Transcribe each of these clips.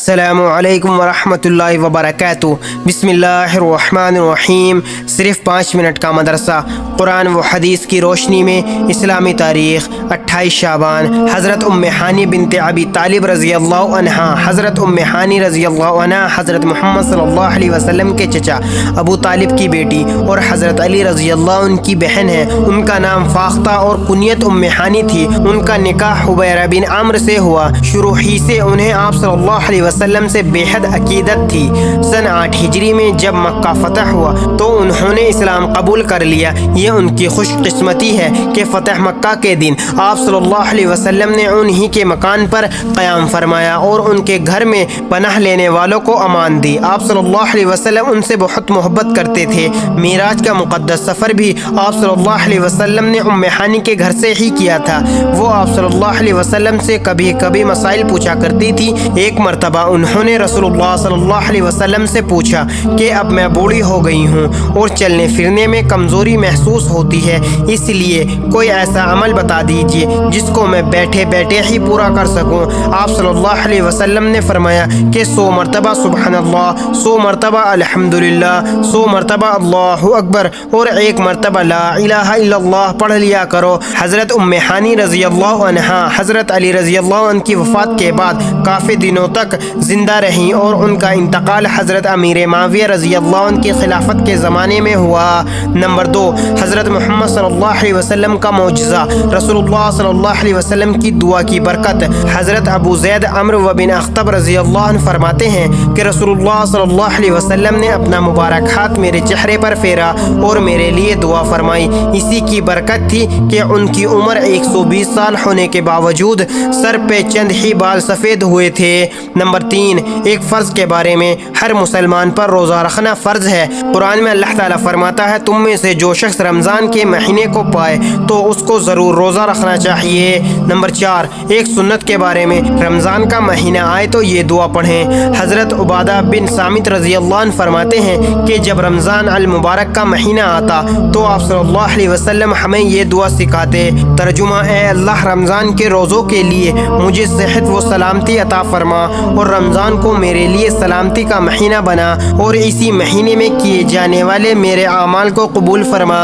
السلام علیکم ورحمۃ اللہ وبرکاتہ۔ بسم اللہ الرحمن الرحیم۔ صرف 5 منٹ کا مدرسہ، قرآن و حدیث کی روشنی میں اسلامی تاریخ۔ 28 شعبان، حضرت ام ہانی بنت ابی طالب رضی اللہ عنہا۔ حضرت ام ہانی رضی اللہ عنہ حضرت محمد صلی اللہ علیہ وسلم کے چچا ابو طالب کی بیٹی اور حضرت علی رضی اللہ عنہ کی بہن ہے۔ ان کا نام فاختہ اور کنیت ام ہانی تھی۔ ان کا نکاح حبیرہ بن عمرو سے ہوا۔ شروع ہی سے انہیں آپ صلی اللہ علیہ وسلم سے بے حد عقیدت تھی۔ سن 8 ہجری میں جب مکہ فتح ہوا تو انہوں نے اسلام قبول کر لیا۔ یہ ان کی خوش قسمتی ہے کہ فتح مکہ کے دن آپ صلی اللہ علیہ وسلم نے انہی کے مکان پر قیام فرمایا اور ان کے گھر میں پناہ لینے والوں کو امان دی۔ آپ صلی اللہ علیہ وسلم ان سے بہت محبت کرتے تھے۔ معراج کا مقدس سفر بھی آپ صلی اللہ علیہ وسلم نے ام ہانی کے گھر سے ہی کیا تھا۔ وہ آپ صلی اللہ علیہ وسلم سے کبھی کبھی مسائل پوچھا کرتی تھی۔ ایک مرتبہ انہوں نے رسول اللہ صلی اللہ علیہ وسلم سے پوچھا کہ اب میں بوڑھی ہو گئی ہوں اور چلنے پھرنے میں کمزوری محسوس ہوتی ہے، اس لیے کوئی ایسا عمل بتا دیجیے جس کو میں بیٹھے بیٹھے ہی پورا کر سکوں۔ آپ صلی اللہ علیہ وسلم نے فرمایا کہ 100 مرتبہ سبحان اللہ، 100 مرتبہ الحمدللہ، 100 مرتبہ اللہ اکبر اور 1 مرتبہ لا الہ الا اللہ پڑھ لیا کرو۔ حضرت ام ہانی رضی اللہ عنہا حضرت علی رضی اللہ عنہ کی وفات کے بعد کافی دنوں تک زندہ رہیں اور ان کا انتقال حضرت امیر معاویہ رضی اللہ عنہ کی خلافت کے زمانے میں ہوا۔ نمبر 2، حضرت محمد صلی اللہ علیہ وسلم کا معجزہ۔ رسول اللہ صلی اللہ علیہ وسلم کی دعا کی برکت۔ حضرت ابو زید عمرو بن اخطب رضی اللہ عنہ فرماتے ہیں کہ رسول اللہ صلی اللہ علیہ وسلم نے اپنا مبارک ہاتھ میرے چہرے پر پھیرا اور میرے لیے دعا فرمائی۔ اسی کی برکت تھی کہ ان کی عمر 120 سال ہونے کے باوجود سر پہ چند ہی بال سفید ہوئے تھے۔ نمبر 3، ایک فرض کے بارے میں۔ ہر مسلمان پر روزہ رکھنا فرض ہے۔ قرآن میں اللہ تعالیٰ فرماتا ہے تم میں سے جو شخص رمضان کے مہینے کو پائے تو اس کو ضرور روزہ رکھنا چاہیے۔ نمبر 4، ایک سنت کے بارے میں۔ رمضان کا مہینہ آئے تو یہ دعا پڑھیں۔ حضرت عبادہ بن صامت رضی اللہ عنہ فرماتے ہیں کہ جب رمضان المبارک کا مہینہ آتا تو آپ صلی اللہ علیہ وسلم ہمیں یہ دعا سکھاتے۔ ترجمہ: اے اللہ، رمضان کے روزوں کے لیے مجھے صحت و سلامتی عطا فرما اور رمضان کو میرے لیے سلامتی کا مہینہ بنا اور اسی مہینے میں کیے جانے والے میرے اعمال کو قبول فرما۔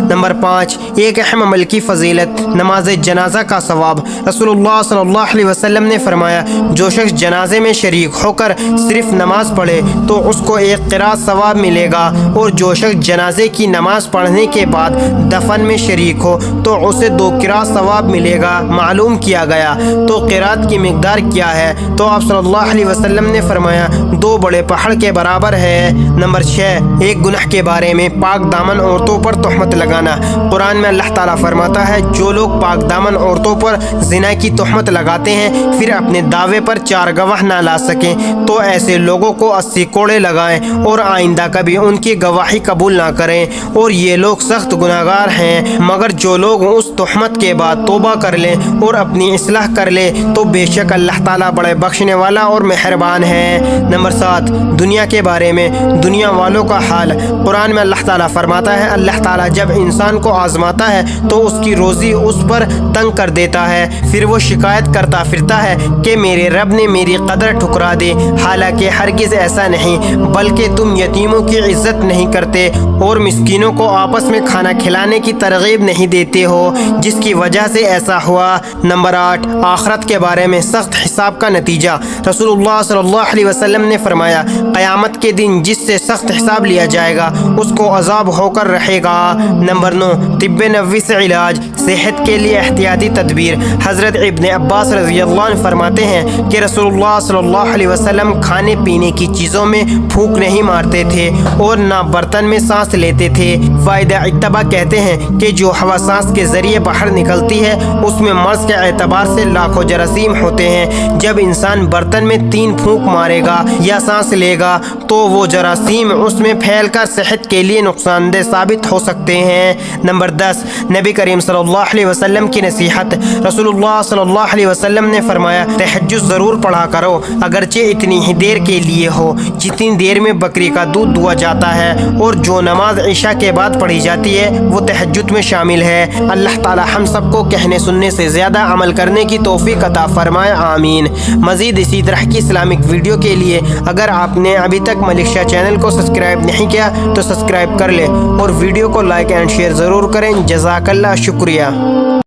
نمبر 5، ایک اہم عمل کی فضیلت، نماز جنازہ کا ثواب۔ رسول اللہ صلی اللہ علیہ وسلم نے فرمایا جو شخص جنازے میں شریک ہو کر صرف نماز پڑھے تو اس کو 1 قرات ثواب ملے گا اور جو شخص جنازے کی نماز پڑھنے کے بعد دفن میں شریک ہو تو اسے 2 قرات ثواب ملے گا۔ معلوم کیا گیا تو قرات کی مقدار کیا ہے تو آپ صلی اللہ علیہ وسلم نے فرمایا 2 بڑے پہاڑ کے برابر ہے۔ نمبر 6، ایک گناہ کے بارے میں۔ پاک دامن عورتوں پر تہمت لگانا۔ قرآن میں اللہ تعالیٰ فرماتا ہے جو لوگ پاک دامن عورتوں پر زنا کی تہمت لگاتے ہیں پھر اپنے دعوے پر 4 گواہ نہ لا سکیں تو ایسے لوگوں کو 80 کوڑے لگائیں اور آئندہ کبھی ان کی گواہی قبول نہ کریں، اور یہ لوگ سخت گناہگار ہیں۔ مگر جو لوگ اس تہمت کے بعد توبہ کر لیں اور اپنی اصلاح کر لیں تو بے شک اللہ تعالیٰ بڑے بخشنے والا اور مہربان ہے۔ نمبر 7، دنیا کے بارے میں۔ دنیا والوں کا حال۔ قرآن میں اللہ تعالیٰ فرماتا ہے اللہ تعالیٰ جب انسان کو آزماتا ہے تو اس کی روزی اس پر تنگ کر دیتا ہے، پھر وہ شکایت کرتا پھرتا ہے کہ میرے رب نے میری قدر ٹھکرا دی، حالانکہ ہرگز ایسا نہیں، بلکہ تم یتیموں کی عزت نہیں کرتے اور مسکینوں کو آپس میں کھانا کھلانے کی ترغیب نہیں دیتے ہو، جس کی وجہ سے ایسا ہوا۔ نمبر 8، آخرت کے بارے میں سخت حساب کا نتیجہ۔ رسول اللہ صلی اللہ علیہ وسلم نے فرمایا قیامت کے دن جس سے سخت حساب لیا جائے گا اس کو عذاب ہو کر رہے گا۔ نمبر 9، طب نبوی سے علاج، صحت کے لیے احتیاطی تدبیر۔ حضرت ابن عباس رضی اللہ عنہ فرماتے ہیں کہ رسول اللہ صلی اللہ علیہ وسلم کھانے پینے کی چیزوں میں پھونک نہیں مارتے تھے اور نہ برتن میں سانس لیتے تھے۔ فائدہ اتباع کہتے ہیں کہ جو ہوا سانس کے ذریعے باہر نکلتی ہے اس میں مرض کے اعتبار سے لاکھوں جراثیم ہوتے ہیں۔ جب انسان برتن میں 3 پھونک مارے گا یا سانس لے گا تو وہ جراثیم اس میں پھیل کر صحت کے کے لیے نقصان دہ ثابت ہو سکتے ہیں۔ نمبر 10، نبی کریم صلی اللہ علیہ وسلم کی نصیحت۔ رسول اللہ صلی اللہ علیہ وسلم نے فرمایا، تہجد ضرور پڑھا کرو، اگرچہ اتنی ہی دیر کے لیے ہو جتنی دیر میں بکری کا دودھ دہا جاتا ہے، اور جو نماز عشاء کے بعد پڑھی جاتی ہے وہ تہجد میں شامل ہے۔ اللہ تعالی ہم سب کو کہنے سننے سے زیادہ عمل کرنے کی توفیق عطا فرمائے، آمین۔ مزید اسی طرح کی اسلامک ویڈیو کے لیے اگر آپ نے ابھی تک ملک شاہ چینل کو سبسکرائب نہیں کیا تو سبسکرائب کر لیں، اور ویڈیو کو لائک اینڈ شیئر ضرور کریں۔ جزاک اللہ، شکریہ۔